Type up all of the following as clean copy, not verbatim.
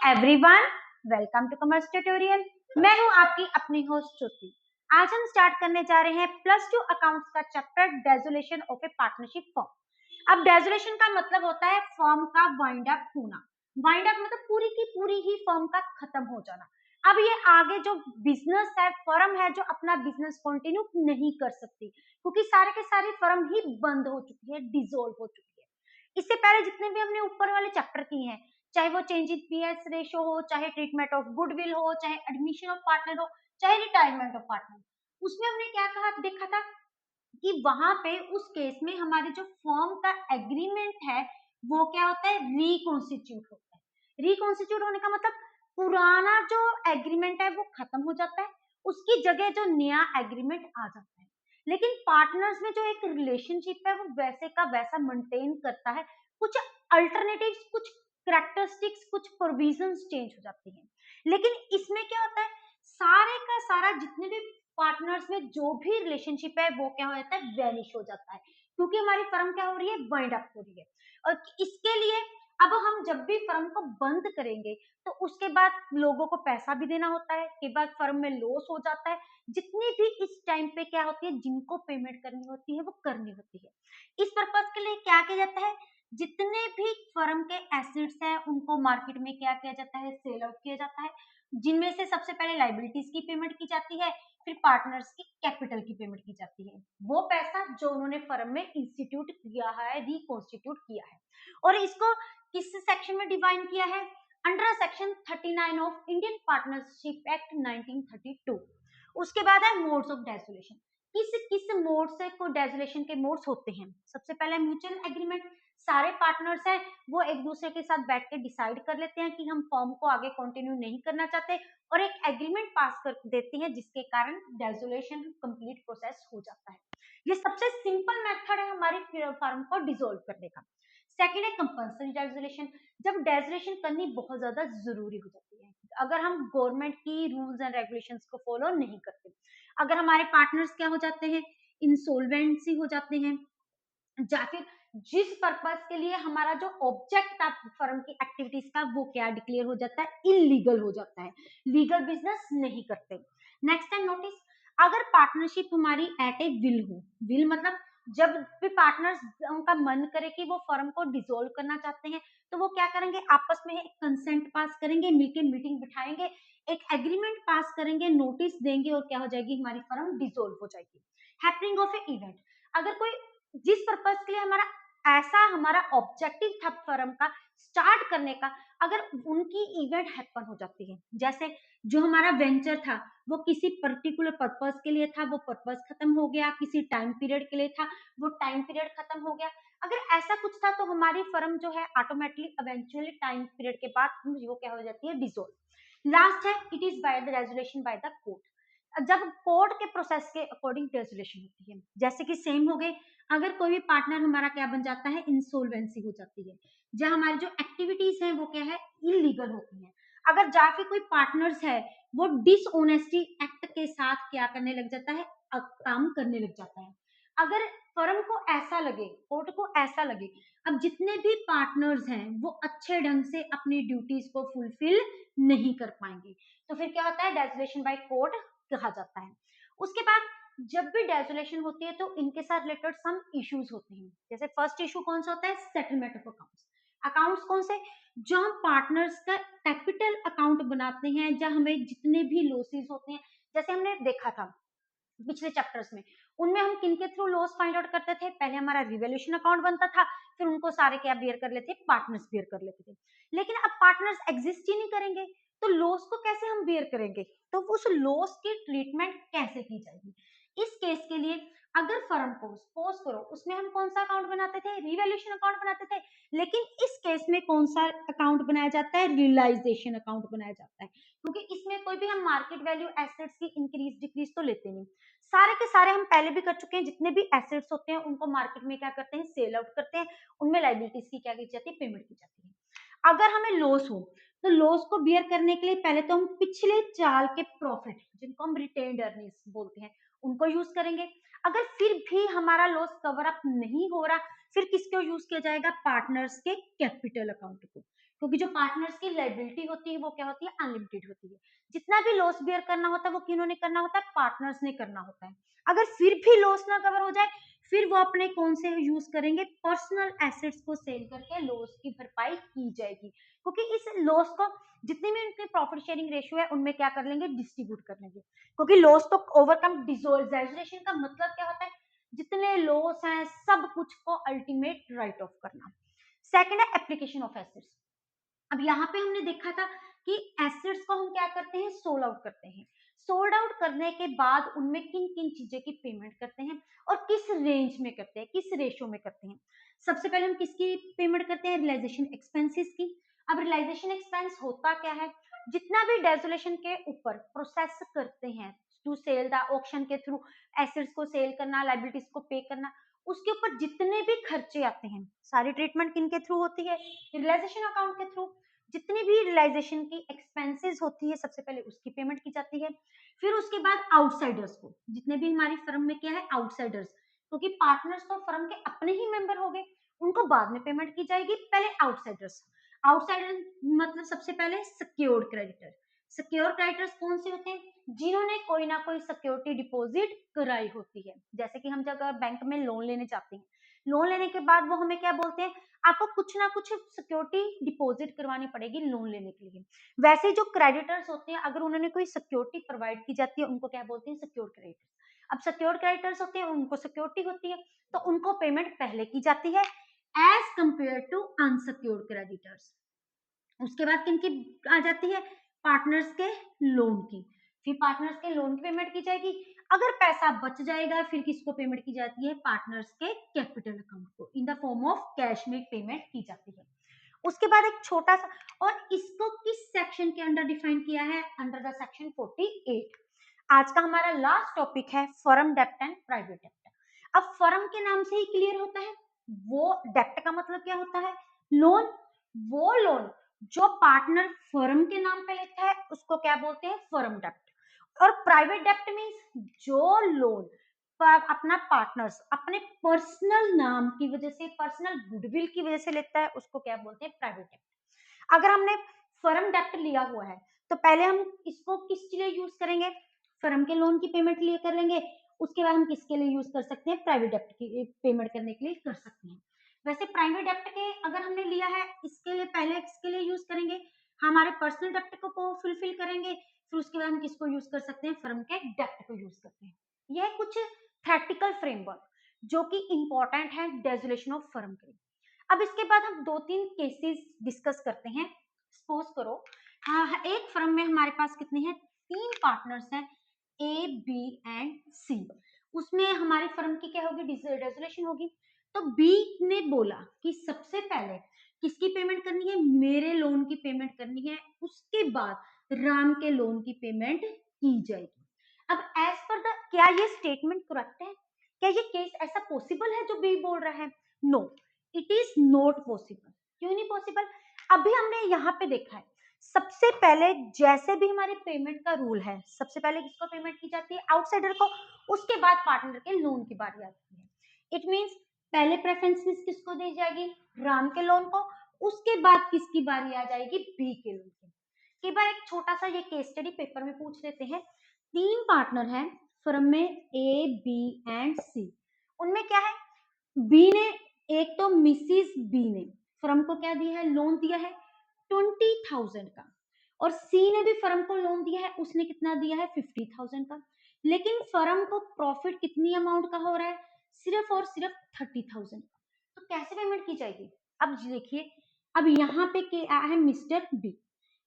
Everyone, welcome to commerce tutorial. मैं हूं आपकी अपनी होस्ट श्रुति। आज हम स्टार्ट करने जा रहे हैं +2 अकाउंट्स का chapter dissolution of a partnership firm. अब डेजोलेशन का मतलब होता है फर्म का वाइंड अप होना। वाइंड अप मतलब पूरी की पूरी ही फर्म का खत्म हो जाना। अब ये आगे जो बिजनेस है, फर्म है, जो अपना बिजनेस कंटिन्यू नहीं कर सकती क्योंकि सारे के सारे फर्म ही बंद हो चुकी है, डिसॉल्व हो चुकी है। इससे पहले जितने भी हमने ऊपर वाले चैप्टर किए हैं, चाहे वो चेंज इन पीएस रेशियो हो, चाहे ट्रीटमेंट ऑफ गुडविल हो, चाहे एडमिशन ऑफ पार्टनर हो, चाहे रिटायरमेंट ऑफ पार्टनर, उसमें हमने क्या कहा देखा था कि वहां पे उस केस में हमारे जो फर्म का एग्रीमेंट है वो क्या होता है, रिकॉन्स्टिट्यूट होता है। रिकॉन्स्टिट्यूट होने का मतलब पुराना जो एग्रीमेंट है वो खत्म हो जाता है, उसकी जगह जो नया एग्रीमेंट आ जाता है। लेकिन पार्टनर्स में जो एक रिलेशनशिप है वो वैसे का वैसा मेंटेन करता है। कुछ अल्टरनेटिव्स, कुछ करेक्टरिस्टिक्स, कुछ प्रोविजंस चेंज हो जाती हैं। लेकिन इसमें क्या होता है, सारे का सारा जितने भी पार्टनर्स में जो भी रिलेशनशिप है वो क्या हो जाता है, वैनिश हो जाता है, क्योंकि हमारी फर्म क्या हो रही है, वाइंड अप हो रही है। और इसके लिए अब हम जब भी फर्म को बंद करेंगे तो उसके बाद लोगों को पैसा भी देना होता है, के बाद फर्म में लॉस हो जाता है। जितनी भी इस टाइम पे क्या होती है, जिनको पेमेंट करनी होती है वो करनी होती है। इस पर्पज के लिए क्या किया जाता है, जितने भी फर्म के एसेट्स हैं उनको मार्केट में क्या किया जाता है, सेल आउट किया जाता है, जिनमें से सबसे पहले लाइबिलिटीज की पेमेंट की जाती है, फिर पार्टनर्स की कैपिटल की पेमेंट की जाती है। वो पैसा जो उन्होंने फर्म में इंस्टीट्यूट किया है, रिकॉन्स्टिट्यूट किया है। और इसको किस सेक्शन में डिवाइन किया है, under section 39 of Indian partnership act 1932। उसके बाद है मोड्स ऑफ डेसोलेशन। किस किस मोड से को डेसोलेशन के मोड्स होते हैं। सबसे पहले म्यूचुअल एग्रीमेंट, सारे पार्टनर्स हैं वो एक दूसरे के साथ बैठ के डिसाइड कर लेते हैं कि हम फॉर्म को आगे कंटिन्यू नहीं करना चाहते और एक एग्रीमेंट पास कर देते हैं, जिसके कारण डेसोलेशन कंप्लीट प्रोसेस हो जाता है। ये सबसे सिंपल मेथड है हमारी फर्म को डिसॉल्व करने का। सेकेंड है कंपल्सरी डेसोलेशन, जब डेसोलेशन करनी बहुत ज्यादा जरूरी हो जाती है, अगर हम गवर्नमेंट की रूल्स एंड रेगुलेशंस को फॉलो नहीं करते, अगर हमारे पार्टनर्स क्या हो जाते हैं, इंसॉल्वेंसी हो जाते हैं, या फिर जिस पर्पस के लिए हमारा जो ऑब्जेक्ट था फर्म की एक्टिविटीज का वो क्या डिक्लेयर हो जाता है, इलीगल हो जाता है, लीगल बिजनेस नहीं करते। नेक्स्ट है नोटिस, अगर पार्टनरशिप हमारी एट ए विल हो, विल मतलब जब भी पार्टनर्स उनका मन करे कि वो फर्म को डिसॉल्व करना चाहते हैं तो वो क्या करेंगे, आपस में एक कंसेंट पास करेंगे, मिलके मीटिंग बिठाएंगे, एक एग्रीमेंट पास करेंगे, नोटिस देंगे और क्या हो जाएगी, हमारी फर्म डिसॉल्व हो जाएगी। हैपनिंग ऑफ ए इवेंट, अगर कोई जिस पर्पज के लिए हमारा ऑब्जेक्टिव था फर्म का स्टार्ट करने का, अगर उनकी इवेंट हैपन हो जाती है, जैसे जो हमारा वेंचर था वो किसी पर्टिकुलर पर्पज के लिए था, वो पर्पज खत्म हो गया, किसी टाइम पीरियड के लिए था, वो टाइम पीरियड खत्म हो गया, अगर ऐसा कुछ था तो हमारी फर्म जो है ऑटोमेटिकली इवेंचुअली टाइम पीरियड के बाद वो क्या हो जाती है, डिसॉल्व। लास्ट है it is by the resolution by the court, जब कोर्ट के प्रोसेस के अकॉर्डिंग रेजोल्यूशन होती है। जैसे कि सेम हो गए, अगर कोई भी पार्टनर हमारा क्या बन जाता है, इंसॉल्वेंसी हो जाती है, जहां हमारी जो एक्टिविटीज हैं वो क्या है, इलीगल होती हैं। अगर जाके कोई पार्टनर्स है वो डिसऑनेस्टी एक्ट के साथ क्या करने लग जाता है, काम करने लग जाता है। अगर फर्म को ऐसा लगे, कोर्ट को ऐसा लगे, अब जितने भी पार्टनर्स हैं वो अच्छे ढंग से अपनी ड्यूटीज को फुलफिल नहीं कर पाएंगे, तो फिर क्या होता है, डेसोलेशन बाय कोर्ट कहा जाता है। उसके बाद जब भी डेसोलेशन होती है तो इनके साथ रिलेटेड सम इश्यूज होते हैं। जैसे फर्स्ट इशू कौन सा होता है, सेटलमेंट ऑफ अकाउंट्स। अकाउंट्स कौन से, जो हम पार्टनर्स का कैपिटल अकाउंट बनाते हैं, जहां हमें जितने भी लॉसेस होते हैं, जैसे हमने देखा था पिछले चैप्टर्स में, उनमें हम किनके थ्रू लॉस फाइंड आउट करते थे, पहले हमारा रिवोल्यूशन अकाउंट बनता था, फिर उनको सारे क्या बियर कर लेते, पार्टनर्स बियर कर लेते थे। लेकिन अब पार्टनर्स एग्जिस्ट ही नहीं करेंगे तो लॉस को कैसे हम बियर करेंगे, तो उस लॉस की ट्रीटमेंट कैसे की जाएगी। इस केस के लिए अगर फर्म को सपोज करो उसमें हम कौन सा अकाउंट बनाते थे, रिवैल्यूएशन अकाउंट बनाते थे, लेकिन इस केस में कौन सा अकाउंट बनाया जाता है, रियलाइजेशन अकाउंट बनाया जाता है, क्योंकि इसमें कोई भी हम मार्केट वैल्यू एसेट्स की इंक्रीज डिक्रीज तो लेते नहीं, सारे के सारे हम पहले भी कर चुके हैं, जितने भी एसेट्स होते हैं उनको मार्केट में क्या करते हैं, सेल आउट करते हैं, उनमें लाइबिलिटीज की क्या की जाती है, पेमेंट की जाती है। अगर हमें लॉस हो तो लॉस को बियर करने के लिए पहले तो हम पिछले साल के प्रॉफिट, जिनको हम रिटेन्ड अर्निंग्स बोलते हैं, उनको यूज करेंगे। अगर फिर भी हमारा लॉस कवर अप नहीं हो रहा, फिर किसको यूज किया जाएगा, पार्टनर्स के कैपिटल अकाउंट को। क्योंकि जो पार्टनर्स की लाइबिलिटी होती है वो क्या होती है, अनलिमिटेड होती है। जितना भी लॉस बियर करना होता है वो किन्होंने करना होता है, पार्टनर्स ने करना होता है। अगर फिर भी लॉस ना कवर हो जाए, फिर वो अपने कौन से यूज करेंगे, पर्सनल एसेट्स को सेल करके लॉस की भरपाई की जाएगी। क्योंकि इस लॉस को जितने भी उनके प्रॉफिट शेयरिंग रेशियो है उनमें क्या कर लेंगे, डिस्ट्रीब्यूट कर लेंगे। क्योंकि लॉस तो ओवरकम डिसोल्यूशन का मतलब क्या होता है, जितने लॉस हैं सब कुछ को अल्टीमेट राइट ऑफ करना। सेकंड है एप्लीकेशन ऑफ एसेट्स। अब यहाँ पे हमने देखा था कि एसेट्स को हम क्या करते हैं, सोल्ड आउट करते हैं। सोल्ड आउट करने के बाद उनमें किन किन चीजें की पेमेंट करते हैं और किस रेंज में करते हैं, किस रेशो में करते हैं। सबसे पहले हम किसकी पेमेंट करते हैं, रियलाइजेशन एक्सपेंसेस की। अब रियलाइजेशन एक्सपेंस होता क्या है, जितना भी डेजोलेशन के ऊपर प्रोसेस करते हैं टू सेल द ऑक्शन के थ्रू, एसेट्स को सेल करना, लाइबिलिटीज को पे करना, उसके ऊपर जितने भी खर्चे आते हैं सारी ट्रीटमेंट किन के थ्रू होती है, रियलाइजेशन अकाउंट के थ्रू। जितनी भी रियलाइजेशन की एक्सपेंसेस होती है सबसे पहले उसकी पेमेंट की जाती है। फिर उसके बाद आउटसाइडर्स को, जितने भी हमारी फर्म में क्या है, आउटसाइडर्स, क्योंकि पार्टनर्स तो फर्म के अपने ही मेंबर हो गए, उनको बाद में पेमेंट की जाएगी, पहले आउटसाइडर्स। आउटसाइडर मतलब सबसे पहले सिक्योर्ड क्रेडिटर। सिक्योर क्रेडिटर्स कौन से होते हैं, जिन्होंने कोई ना कोई सिक्योरिटी डिपॉजिट कराई होती है। जैसे कि हम जब बैंक में लोन लेने जाते हैं, लोन लेने के बाद वो हमें क्या बोलते हैं, आपको कुछ ना कुछ सिक्योरिटी डिपॉजिट करवानी पड़ेगी लोन लेने के लिए। वैसे जो क्रेडिटर्स होते हैं, अगर उन्होंने कोई सिक्योरिटी प्रोवाइड की जाती है उनको क्या बोलते हैं, सिक्योर क्रेडिटर्स। अब सिक्योर क्रेडिटर्स होते हैं, उनको सिक्योरिटी होती है, तो उनको पेमेंट पहले की जाती है as compared to unsecured creditors. उसके बाद किनकी आ जाती है, पार्टनर्स के लोन की। फिर पार्टनर्स के लोन की पेमेंट की जाएगी। अगर पैसा बच जाएगा फिर किसको पेमेंट की जाती है, पार्टनर्स के कैपिटल अकाउंट को in the form of cash में पेमेंट की जाती है। उसके बाद एक छोटा सा, और इसको किस सेक्शन के अंडर डिफाइन किया है, अंडर द सेक्शन 48। आज का हमारा लास्ट टॉपिक है फर्म डेप्ट एंड प्राइवेट डेप्ट। अब फर्म के नाम से ही क्लियर होता है, वो डेप्ट का मतलब क्या होता है, लोन। वो लोन जो पार्टनर फर्म के नाम पे लेता है उसको क्या बोलते हैं, फर्म डेप्ट। और प्राइवेट डेप्ट मींस जो लोन पर अपना पार्टनर्स अपने पर्सनल नाम की वजह से, पर्सनल गुडविल की वजह से लेता है, उसको क्या बोलते हैं, प्राइवेट डेप्ट। अगर हमने फर्म डेप्ट लिया हुआ है तो पहले हम इसको किस लिए यूज करेंगे, फर्म के लोन की पेमेंट लिए कर लेंगे। उसके बाद हम किसके लिए यूज कर सकते हैं, प्राइवेट डेप्ट की पेमेंट करने के लिए कर सकते हैं। वैसे प्राइवेट डेप्ट के अगर हमने लिया है, इसके लिए पहले किसके लिए यूज करेंगे, हमारे पर्सनल डेप्ट को फुलफिल करेंगे। फिर उसके बाद हम किसको यूज कर सकते हैं, फर्म के डेप्ट को यूज करते हैं। यह कुछ थ्योरेटिकल फ्रेमवर्क जो कि इंपॉर्टेंट है डेजोलेशन ऑफ फर्म के लिए। अब इसके बाद हम दो तीन केसेस डिस्कस करते हैं। सपोज करो एक फर्म में हमारे पास कितने हैं, तीन पार्टनर्स हैं, ए बी एंड सी। उसमें हमारी फर्म की क्या होगी, डेजोलेशन होगी। तो बी ने बोला कि सबसे पहले किसकी पेमेंट करनी है, मेरे लोन की पेमेंट करनी है, उसके बाद राम के लोन की पेमेंट की जाएगी। अब एज पर द, क्या ये स्टेटमेंट करेक्ट है, क्या ये केस ऐसा पॉसिबल है जो बी बोल रहा है, no it is not possible. क्यों नहीं पॉसिबल, अभी हमने यहाँ पे देखा है, सबसे पहले जैसे भी हमारे पेमेंट का रूल है, सबसे पहले किसको पेमेंट की जाती है, आउटसाइडर को, उसके बाद पार्टनर के लोन की बारी आती है। इट मींस पहले प्रेफरेंस किसको दी जाएगी, राम के लोन को, उसके बाद किसकी बारी आ जाएगी, बी के लोन की। कई बार एक छोटा सा ये केस स्टडी पेपर में पूछ लेते हैं, तीन पार्टनर हैं फर्म में, ए बी एंड सी। उनमें क्या है, बी ने, एक तो मिसिस बी ने फर्म को क्या दिया है, लोन दिया है 20,000 का, और सी ने भी फर्म को लोन दिया है, उसने कितना दिया है 50,000 का। लेकिन फर्म को प्रॉफिट कितनी अमाउंट का हो रहा है, सिर्फ और सिर्फ 30,000 का। तो कैसे पेमेंट की जाएगी, अब देखिए, अब यहाँ पे क्या है, मिस्टर बी,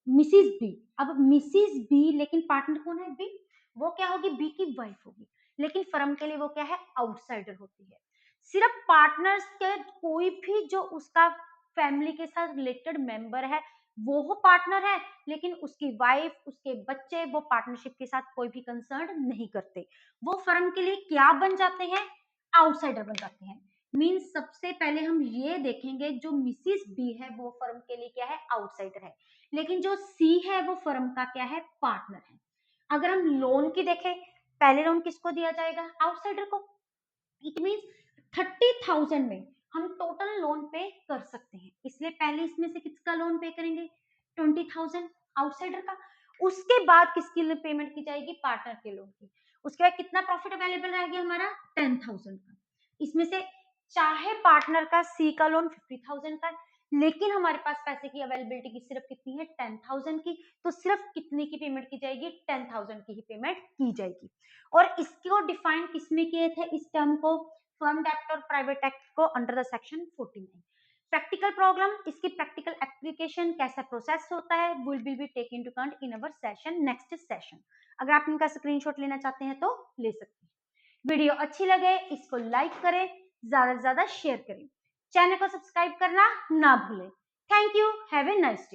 मिसिस बी। अब मिसिस बी, लेकिन पार्टनर कौन है, बी, वो क्या होगी, बी की वाइफ होगी, लेकिन फर्म के लिए वो क्या है, आउटसाइडर होती है। सिर्फ पार्टनर्स के कोई भी जो उसका फैमिली के साथ रिलेटेड मेंबर है वो पार्टनर है, लेकिन उसकी वाइफ, उसके बच्चे वो पार्टनरशिप के साथ कोई भी कंसर्न नहीं करते, वो फर्म के लिए क्या बन जाते हैं, आउटसाइडर बन जाते हैं। मींस सबसे पहले हम ये देखेंगे जो मिसिस बी है वो फर्म के लिए क्या है, आउटसाइडर है, लेकिन जो सी है वो फर्म का क्या है, पार्टनर है। अगर हम लोन की देखें, पहले लोन किसको दिया जाएगा, आउटसाइडर को। इट मींस 30,000 में हम टोटल लोन पे कर सकते हैं। इसलिए पहले इसमें से किसका लोन पे करेंगे, 20,000 आउटसाइडर का। उसके बाद किसकी पेमेंट की जाएगी, पार्टनर के लोन की। उसके बाद कितना प्रॉफिट अवेलेबल रहेगा हमारा, 10,000 का। इसमें से चाहे पार्टनर का सी का लोन 50,000 का, लेकिन हमारे पास पैसे की अवेलेबिलिटी की सिर्फ कितनी है, 10,000 की। तो सिर्फ कितने की पेमेंट की जाएगी, 10,000 की ही पेमेंट की जाएगी। और इसको डिफाइन किसमें किए थे, इस टर्म को, फर्म एक्ट और प्राइवेट एक्ट को, under the section 49। Practical problem, इसकी प्रैक्टिकल एप्लीकेशन कैसा प्रोसेस होता है, will be take into account in our session, next session. अगर आप इनका स्क्रीनशॉट लेना चाहते हैं तो ले सकते हैं। वीडियो अच्छी लगे इसको लाइक करें, ज्यादा से ज्यादा शेयर करें, चैनल को सब्सक्राइब करना ना भूलें। Thank you, have a nice day.